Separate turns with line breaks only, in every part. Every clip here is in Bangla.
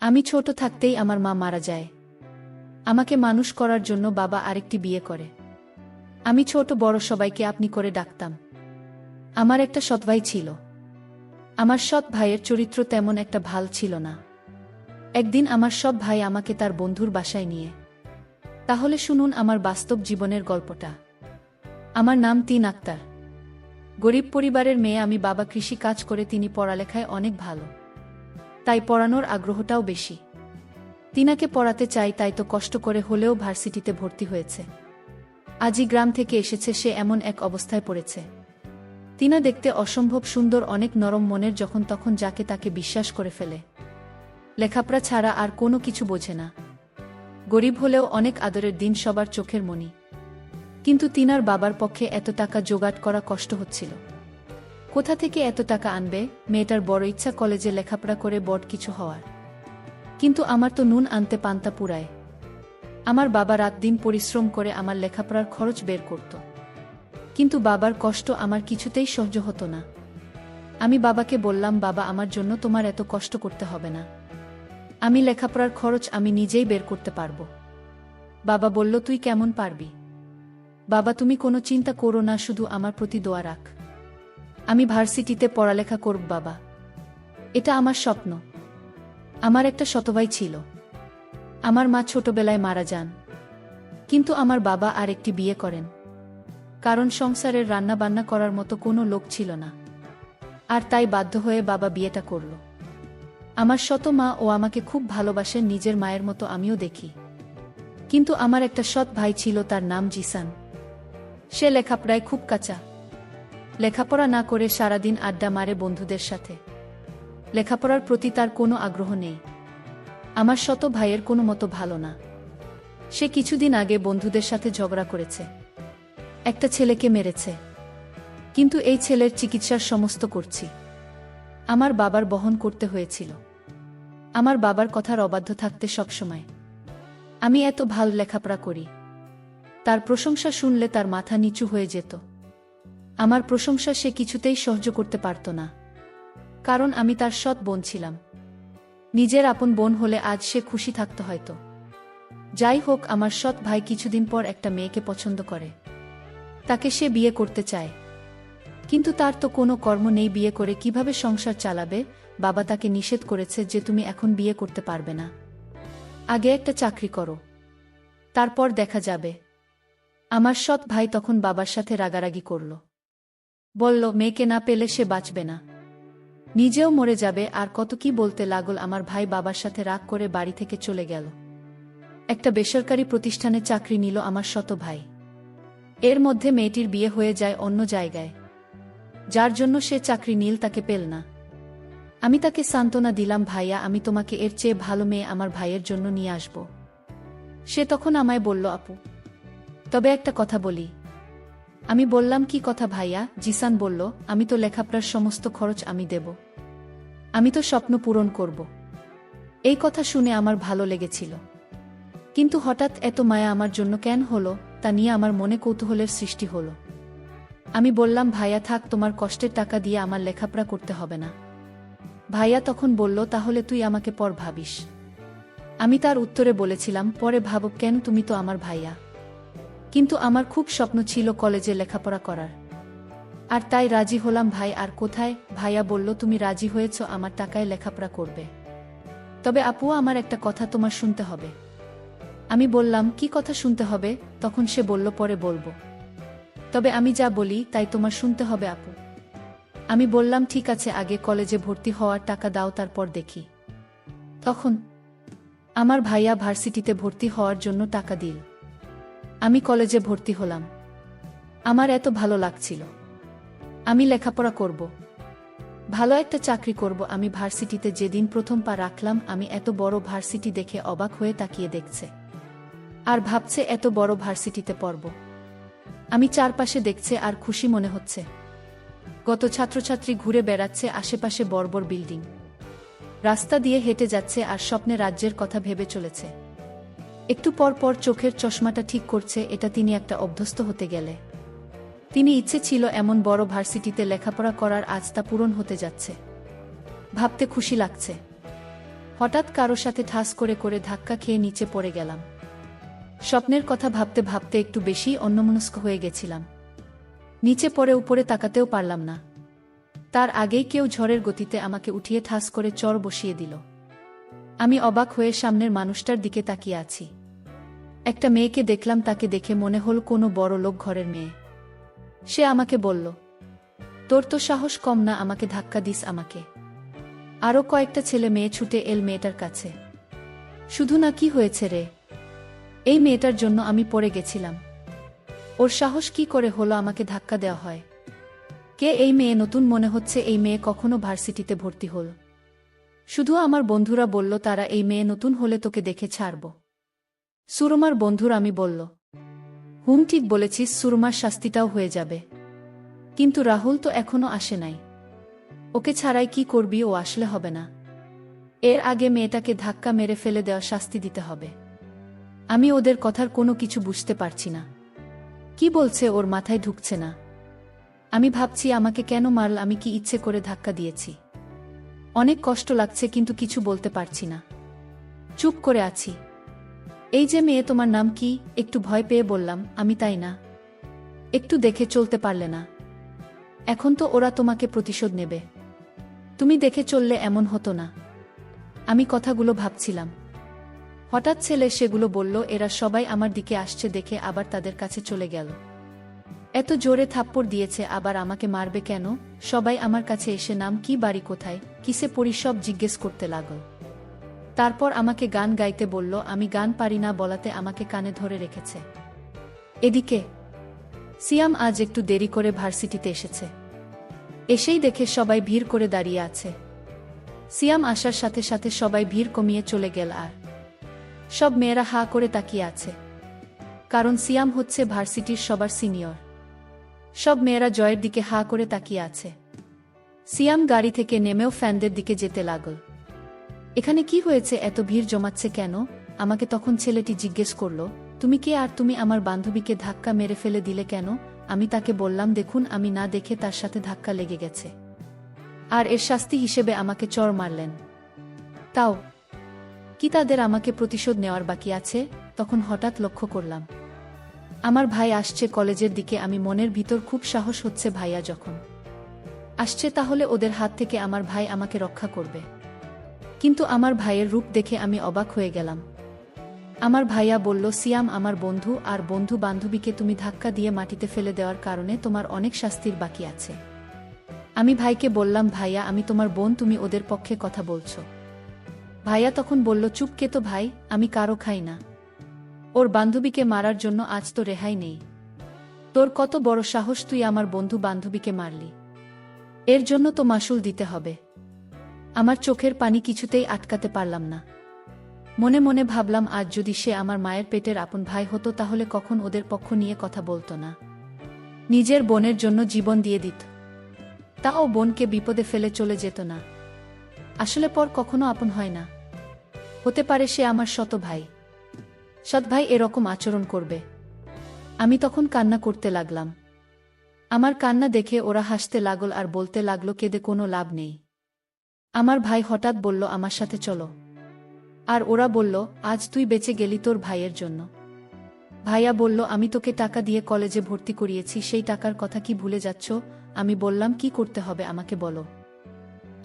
আমি ছোট থাকতেই আমার মা মারা যায়। আমাকে মানুষ করার জন্য বাবা আরেকটি বিয়ে করে। আমি ছোট বড় সবাইকে আপনি করে ডাকতাম। আমার একটা সৎ ভাই ছিল। আমার সৎ ভাইয়ের চরিত্র তেমন একটা ভাল ছিল না। একদিন আমার সৎ ভাই আমাকে তার বন্ধুর বাসায় নিয়ে। তাহলে শুনুন আমার বাস্তব জীবনের গল্পটা। আমার নাম তিন আক্তার। গরিব পরিবারের মেয়ে আমি। বাবা কৃষি কাজ করে, তিনি পড়ালেখায় অনেক ভালো, তাই পড়ানোর আগ্রহটাও বেশি। তিনাকে পড়াতে চাই, তাই তো কষ্ট করে হলেও ভার্সিটিতে ভর্তি হয়েছে। আজই গ্রাম থেকে এসেছে সে, এমন এক অবস্থায় পড়েছে। তিনা দেখতে অসম্ভব সুন্দর, অনেক নরম মনের, যখন তখন যাকে তাকে বিশ্বাস করে ফেলে। লেখাপড়া ছাড়া আর কোনো কিছু বোঝে না। গরিব হলেও অনেক আদরের, দিন সবার চোখের মণি। কিন্তু তিনার বাবার পক্ষে এত টাকা জোগাড় করা কষ্ট হচ্ছিল। কোথা থেকে এত টাকা আনবে? মেয়েটার বড় ইচ্ছা কলেজে লেখাপড়া করে বড় কিছু হওয়ার। কিন্তু আমার তো নুন আনতে পান্তা পুরায়। আমার বাবা রাত দিন পরিশ্রম করে আমার লেখাপড়ার খরচ বের করত। কিন্তু বাবার কষ্ট আমার কিছুতেই সহ্য হতো না। আমি বাবাকে বললাম, বাবা, আমার জন্য তোমার এত কষ্ট করতে হবে না। আমি লেখাপড়ার খরচ আমি নিজেই বের করতে পারবো। বাবা বলল, তুই কেমন পারবি? বাবা, তুমি কোনো চিন্তা করো না, শুধু আমার প্রতি দোয়া রাখ। আমি ভার্সিটিতে পড়ালেখা করব বাবা, এটা আমার স্বপ্ন। আমার একটা ছোট ভাই ছিল। আমার মা ছোটবেলায় মারা যান। কিন্তু আমার বাবা আরেকটি বিয়ে করেন, কারণ সংসারের রান্না বান্না করার মতো কোনো লোক ছিল না। আর তাই বাধ্য হয়ে বাবা বিয়েটা করল। আমার ছোট মা ও আমাকে খুব ভালোবাসেন, নিজের মায়ের মতো আমিও দেখি। কিন্তু আমার একটা সৎ ভাই ছিল, তার নাম জিসান। সে লেখাপড়ায় খুব কাঁচা। লেখাপড়া না করে সারাদিন আড্ডা মারে বন্ধুদের সাথে। লেখাপড়ার প্রতি তার কোনো আগ্রহ নেই। আমার ছোট ভাইয়ের কোনো মতো ভালো না। সে কিছুদিন আগে বন্ধুদের সাথে ঝগড়া করেছে, একটা ছেলেকে মেরেছে। কিন্তু এই ছেলের চিকিৎসার সমস্ত করছি আমার বাবার বহন করতে হয়েছিল। আমার বাবার কথার অবাধ্য থাকতে সবসময়। আমি এত ভালো লেখাপড়া করি, তার প্রশংসা শুনলে তার মাথা নিচু হয়ে যেত। আমার প্রশংসা সে কিছুতেই সহ্য করতে পারত না, কারণ আমি তার সৎ বোন ছিলাম। নিজের আপন বোন হলে আজ সে খুশি থাকত হয়তো। যাই হোক, আমার সৎ ভাই কিছুদিন পর একটা মেয়েকে পছন্দ করে। তাকে সে বিয়ে করতে চায়, কিন্তু তার তো কোনো কর্ম নেই, বিয়ে করে কিভাবে সংসার চালাবে? বাবা তাকে নিষেধ করেছে যে তুমি এখন বিয়ে করতে পারবে না, আগে একটা চাকরি করো, তারপর দেখা যাবে। আমার সৎ ভাই তখন বাবার সাথে রাগারাগি করল। বলল, মেয়েকে না পেলে সে বাঁচবে না, নিজেও মরে যাবে। আর কত কি বলতে লাগল। আমার ভাই বাবার সাথে রাগ করে বাড়ি থেকে চলে গেল। একটা বেসরকারি প্রতিষ্ঠানে চাকরি নিল আমার ছোট ভাই। এর মধ্যে মেয়েটির বিয়ে হয়ে যায় অন্য জায়গায়, যার জন্য সে চাকরি নিল, তাকে পেল না। আমি তাকে সান্ত্বনা দিলাম, ভাইয়া, আমি তোমাকে এর চেয়ে ভালো মেয়ে আমার ভাইয়ের জন্য নিয়ে আসব। সে তখন আমায় বলল, আপু, তবে একটা কথা বলি। আমি বললাম, কি কথা ভাইয়া? জিসান বলল, আমি তো লেখাপড়ার সমস্ত খরচ আমি দেব, আমি তো স্বপ্ন পূরণ করব। এই কথা শুনে আমার ভালো লেগেছিল, কিন্তু হঠাৎ এত মায়া আমার জন্য কেন হলো তা নিয়ে আমার মনে কৌতূহলের সৃষ্টি হলো। আমি বললাম, ভাইয়া থাক, তোমার কষ্টের টাকা দিয়ে আমার লেখাপড়া করতে হবে না। ভাইয়া তখন বলল, তাহলে তুই আমাকে পর ভাবিস। আমি তার উত্তরে বলেছিলাম, পরে ভাবব কেন, তুমি তো আমার ভাইয়া। কিন্তু আমার খুব স্বপ্ন ছিল কলেজে লেখাপড়া করার, আর তাই রাজি হলাম। ভাই, আর কোথায়? ভাইয়া বলল, তুমি রাজি হয়েছ, আমার টাকায় লেখাপড়া করবে। তবে আপু, আমার একটা কথা তোমার শুনতে হবে। আমি বললাম, কি কথা শুনতে হবে? তখন সে বলল, পরে বলবো, তবে আমি যা বলি তাই তোমার শুনতে হবে আপু। আমি বললাম, ঠিক আছে, আগে কলেজে ভর্তি হওয়ার টাকা দাও, তারপর দেখি। তখন আমার ভাইয়া ভার্সিটিতে ভর্তি হওয়ার জন্য টাকা দিল। আমি কলেজে ভর্তি হলাম। আমার এত ভালো লাগছিল। আমি লেখাপড়া করব, ভালো একটা চাকরি করব। আমি ভার্সিটিতে যেদিন প্রথম পা রাখলাম, আমি এত বড় ভার্সিটি দেখে অবাক হয়ে তাকিয়ে দেখছে, আর ভাবছে এত বড় ভার্সিটিতে পড়ব। আমি চারপাশে দেখছে আর খুশি মনে হচ্ছে। গত ছাত্রছাত্রী ঘুরে বেড়াচ্ছে, আশেপাশে বড় বড় বিল্ডিং, রাস্তা দিয়ে হেঁটে যাচ্ছে আর স্বপ্নে রাজ্যের কথা ভেবে চলেছে। একটু পর পর চোখের চশমাটা ঠিক করছে, এটা তিনি একটা অভ্যস্ত হতে গেলে। তিনি ইচ্ছে ছিল এমন বড় ভার্সিটিতে লেখাপড়া করার, আজ তা পূরণ হতে যাচ্ছে। ভাবতে খুশি লাগছে। হঠাৎ কারো সাথে ঠাস করে করে ধাক্কা খেয়ে নিচে পড়ে গেলাম। স্বপ্নের কথা ভাবতে ভাবতে একটু বেশি অন্যমনস্ক হয়ে গেছিলাম। নিচে পড়ে উপরে তাকাতেও পারলাম না। তার আগেই কেউ ঝড়ের গতিতে আমাকে উঠিয়ে ঠাস করে চর বসিয়ে দিল। আমি অবাক হয়ে সামনের মানুষটার দিকে তাকিয়ে আছি। একটা মেয়েকে দেখলাম, তাকে দেখে মনে হল কোনো বড় লোক ঘরের মেয়ে। সে আমাকে বলল, তোর তো সাহস কম না, আমাকে ধাক্কা দিস আমাকে। আরও কয়েকটা ছেলে মেয়ে ছুটে এল মেয়েটার কাছে। শুধু না, কি হয়েছে রে? এই মেয়েটার জন্য আমি পড়ে গেছিলাম। ওর সাহস কি করে হলো আমাকে ধাক্কা দেওয়া হয়? কে এই মেয়ে? নতুন মনে হচ্ছে এই মেয়ে কখনো ভার্সিটিতে ভর্তি হল। শুধু আমার বন্ধুরা বলল তারা এই মেয়ে নতুন হলে তোকে দেখে ছাড়ব। সুরমার বন্ধুর আমি বলল, হুম ঠিক বলেছিস, সুরমার শাস্তিটাও হয়ে যাবে। কিন্তু রাহুল তো এখনো আসে নাই। ওকে ছাড়াই কি করবি? ও আসলে হবে না। এর আগে মেয়েটাকে ধাক্কা মেরে ফেলে দেওয়া শাস্তি দিতে হবে। আমি ওদের কথার কোনো কিছু বুঝতে পারছি না। কি বলছে ওর মাথায় ঢুকছে না। আমি ভাবছি আমাকে কেন মারল? আমি কি ইচ্ছে করে ধাক্কা দিয়েছি? অনেক কষ্ট লাগছে কিন্তু কিছু বলতে পারছি না। চুপ করে আছি। এই যে মেয়ে, তোমার নাম কি? একটু ভয় পেয়ে বললাম, আমি। তাই না? একটু দেখে চলতে পারলে না? এখন তো ওরা তোমাকে প্রতিশোধ নেবে। তুমি দেখে চললে এমন হতো না। আমি কথাগুলো ভাবছিলাম। হঠাৎ ছেলে সেগুলো বলল, এরা সবাই আমার দিকে আসছে দেখে আবার তাদের কাছে চলে গেল। এত জোরে থাপ্পড় দিয়েছে, আবার আমাকে মারবে কেন? সবাই আমার কাছে এসে নাম কি, বাড়ি কোথায়, কিসে পড়ি সব জিজ্ঞেস করতে লাগল। তারপর আমাকে গান গাইতে বলল। আমি গান পারি না বলাতে আমাকে কানে ধরে রেখেছে। এদিকে সিয়াম আজ একটু দেরি করে ভার্সিটিতে এসেছে। এসেই দেখে সবাই ভিড় করে দাঁড়িয়ে আছে। সিয়াম আসার সাথে সাথে সবাই ভিড় কমিয়ে চলে গেল, আর সব মেয়েরা হা করে তাকিয়ে আছে। কারণ সিয়াম হচ্ছে ভার্সিটির সবার সিনিয়র। সব মেয়েরা জয়ের দিকে হা করে তাকিয়ে আছে। সিয়াম গাড়ি থেকে নেমেও ফ্যানদের দিকে যেতে লাগল। এখানে কি হয়েছে? এত ভিড় জমাচ্ছে কেন? আমাকে তখন ছেলেটি জিজ্ঞেস করল, তুমি কে আর তুমি আমার বান্ধবীকে ধাক্কা মেরে ফেলে দিলে কেন? আমি তাকে বললাম, দেখুন আমি না দেখে তার সাথে ধাক্কা লেগে গেছে, আর এর শাস্তি হিসেবে আমাকে চড় মারলেন। তাও কি তাদের আমাকে প্রতিশোধ নেওয়ার বাকি আছে? তখন হঠাৎ লক্ষ্য করলাম আমার ভাই আসছে কলেজের দিকে। আমি মনের ভিতর খুব সাহস হচ্ছে, ভাইয়া যখন আসছে তাহলে ওদের হাত থেকে আমার ভাই আমাকে রক্ষা করবে। কিন্তু আমার ভাইয়ের রূপ দেখে আমি অবাক হয়ে গেলাম। আমার ভাইয়া বলল, সিয়াম আমার বন্ধু, আর বন্ধু বান্ধবীকে তুমি ধাক্কা দিয়ে মাটিতে ফেলে দেওয়ার কারণে তোমার অনেক শাস্তির বাকি আছে। আমি ভাইকে বললাম, ভাইয়া আমি তোমার বোন, তুমি ওদের পক্ষে কথা বলছো। ভাইয়া তখন বলল, চুপ কে তো ভাই, আমি কারো খাই না। ওর বান্ধবীকে মারার জন্য আজ তো রেহাই নেই। তোর কত বড় সাহস, তুই আমার বন্ধু বান্ধবীকে মারলি? এর জন্য তো মাসুল দিতে হবে। আমার চোখের পানি কিছুতেই আটকাতে পারলাম না। মনে মনে ভাবলাম, আজ যদি সে আমার মায়ের পেটের আপন ভাই হতো তাহলে কখন ওদের পক্ষ নিয়ে কথা বলতো না, নিজের বোনের জন্য জীবন দিয়ে দিত। তাও বোনকে বিপদে ফেলে চলে যেত না। আসলে পর কখনো আপন হয় না। হতে পারে সে আমার শত ভাই। সৎ ভাই এরকম আচরণ করবে? আমি তখন কান্না করতে লাগলাম। আমার কান্না দেখে ওরা হাসতে লাগল আর বলতে লাগলো, কেঁদে কোনো লাভ নেই। আমার ভাই হঠাৎ বলল, আমার সাথে চলো। আর ওরা বলল, আজ তুই বেঁচে গেলি তোর ভাইয়ের জন্য। ভাইয়া বলল, আমি তোকে টাকা দিয়ে কলেজে ভর্তি করিয়েছি, সেই টাকার কথা কি ভুলে যাচ্ছ? আমি বললাম, কি করতে হবে আমাকে বলো।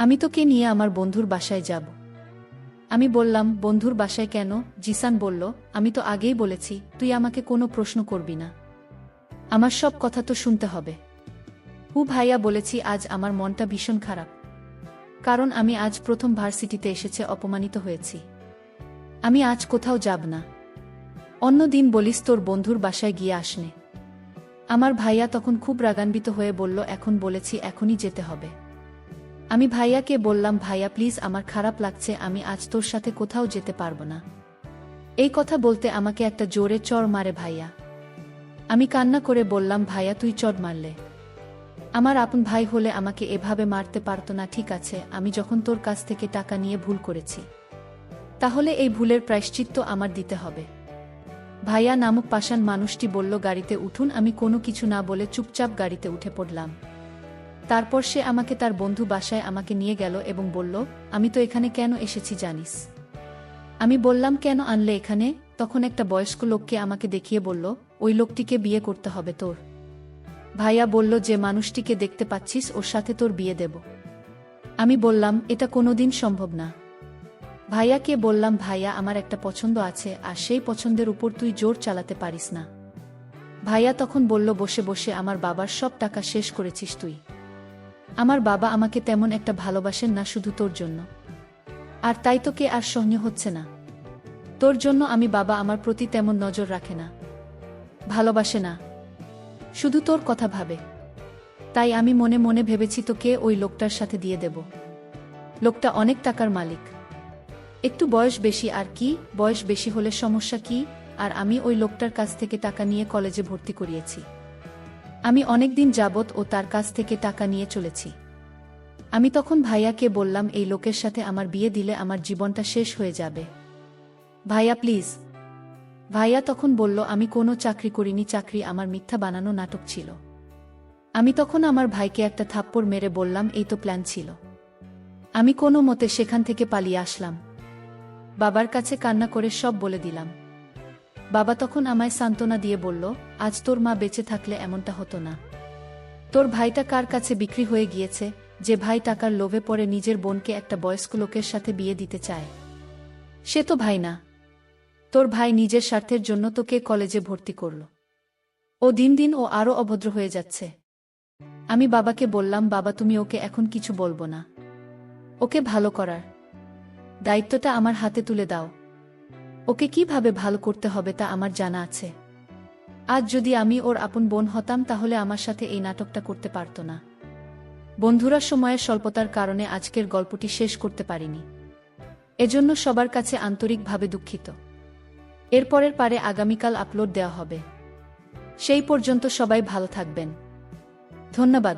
আমি তোকে নিয়ে আমার বন্ধুর বাসায় যাব। আমি বললাম, বন্ধুর বাসায় কেন? জিসান বলল, আমি তো আগেই বলেছি তুই আমাকে কোনো প্রশ্ন করবি না, আমার সব কথা তো শুনতে হবে। ভাইয়া বলেছি, আজ আমার মনটা ভীষণ খারাপ। কারণ আমি আজ প্রথম ভার্সিটিতে এসেছে অপমানিত হয়েছি। আমি আজ কোথাও যাব না। অন্য দিন বলিস তোর বন্ধুর বাসায় গিয়ে আসনে। আমার ভাইয়া তখন খুব রাগান্বিত হয়ে বলল, এখন বলেছি এখনই যেতে হবে। আমি ভাইয়াকে বললাম, ভাইয়া প্লিজ, আমার খারাপ লাগছে, আমি আজ তোর সাথে কোথাও যেতে পারবো না। এই কথা বলতে আমাকে একটা জোরে চড় মারে ভাইয়া। আমি কান্না করে বললাম, ভাইয়া তুই চড় মারলে? আমার আপন ভাই হলে আমাকে এভাবে মারতে পারতো না। ঠিক আছে, আমি যখন তোর কাছ থেকে টাকা নিয়ে ভুল করেছি, তাহলে এই ভুলের প্রায়শ্চিত্ত আমার দিতে হবে। ভাইয়া নামক পাষাণ মানুষটি বলল, গাড়িতে উঠুন। আমি কোনো কিছু না বলে চুপচাপ গাড়িতে উঠে পড়লাম। তারপর সে আমাকে তার বন্ধু বাসায় আমাকে নিয়ে গেল এবং বলল, আমি তো এখানে কেন এসেছি জানিস? আমি বললাম, কেন আনলে এখানে? তখন একটা বয়স্ক লোককে আমাকে দেখিয়ে বলল, ওই লোকটিকে বিয়ে করতে হবে তোর। ভাইয়া বলল, যে মানুষটিকে দেখতে পাচ্ছিস ওর সাথে তোর বিয়ে দেব। আমি বললাম, এটা কোনোদিন সম্ভব না। ভাইয়াকে বললাম, ভাইয়া আমার একটা পছন্দ আছে, আর সেই পছন্দের উপর তুই জোর চালাতে পারিস না। ভাইয়া তখন বলল, বসে বসে আমার বাবার সব টাকা শেষ করেছিস তুই। আমার বাবা আমাকে তেমন একটা ভালোবাসেন না, শুধু তোর জন্য। আর তাই তোকে আর সহ্য হচ্ছে না। তোর জন্য আমি বাবা আমার প্রতি তেমন নজর রাখে না, ভালোবাসে না, শুধু তোর কথা ভাবে। তাই আমি মনে মনে ভেবেছি তোকে ওই লোকটার সাথে দিয়ে দেব। লোকটা অনেক টাকার মালিক, একটু বয়স বেশি। আর কি, বয়স বেশি হলে সমস্যা কি? আর আমি ওই লোকটার কাছ থেকে টাকা নিয়ে কলেজে ভর্তি করিয়েছি। আমি অনেকদিন যাবৎ ও তার কাছ থেকে টাকা নিয়ে চলেছি। আমি তখন ভাইয়াকে বললাম, এই লোকের সাথে আমার বিয়ে দিলে আমার জীবনটা শেষ হয়ে যাবে। ভাইয়া প্লিজ। ভাইয়া তখন বলল, আমি কোনো চাকরি করিনি, চাকরি আমার মিথ্যা বানানো নাটক ছিল। আমি তখন আমার ভাইকে একটা থাপ্পড় মেরে বললাম, এই তো প্ল্যান ছিল। আমি কোনো মতে সেখান থেকে পালিয়ে আসলাম। বাবার কাছে কান্না করে সব বলে দিলাম। বাবা তখন আমায় সান্ত্বনা দিয়ে বলল, আজ তোর মা বেঁচে থাকলে এমনটা হতো না। তোর ভাইটা কার কাছে বিক্রি হয়ে গিয়েছে, যে ভাই টাকার লোভে পড়ে নিজের বোনকে একটা বয়স্ক লোকের সাথে বিয়ে দিতে চায়। সে তো ভাই না। তোর ভাই নিজের স্বার্থের জন্য তোকে কলেজে ভর্তি করল। ও দিন দিন ও আরও অভদ্র হয়ে যাচ্ছে। আমি বাবাকে বললাম, বাবা তুমি ওকে এখন কিছু বলবো না। ওকে ভালো করার দায়িত্বটা আমার হাতে তুলে দাও। ওকে কিভাবে ভালো করতে হবে তা আমার জানা আছে। আজ যদি আমি ওর আপন বোন হতাম তাহলে আমার সাথে এই নাটকটা করতে পারত না। বন্ধুরা, সময়ের স্বল্পতার কারণে আজকের গল্পটি শেষ করতে পারিনি। এজন্য সবার কাছে আন্তরিকভাবে দুঃখিত। এরপরের পারে আগামীকাল আপলোড দেওয়া হবে। সেই পর্যন্ত সবাই ভালো থাকবেন। ধন্যবাদ।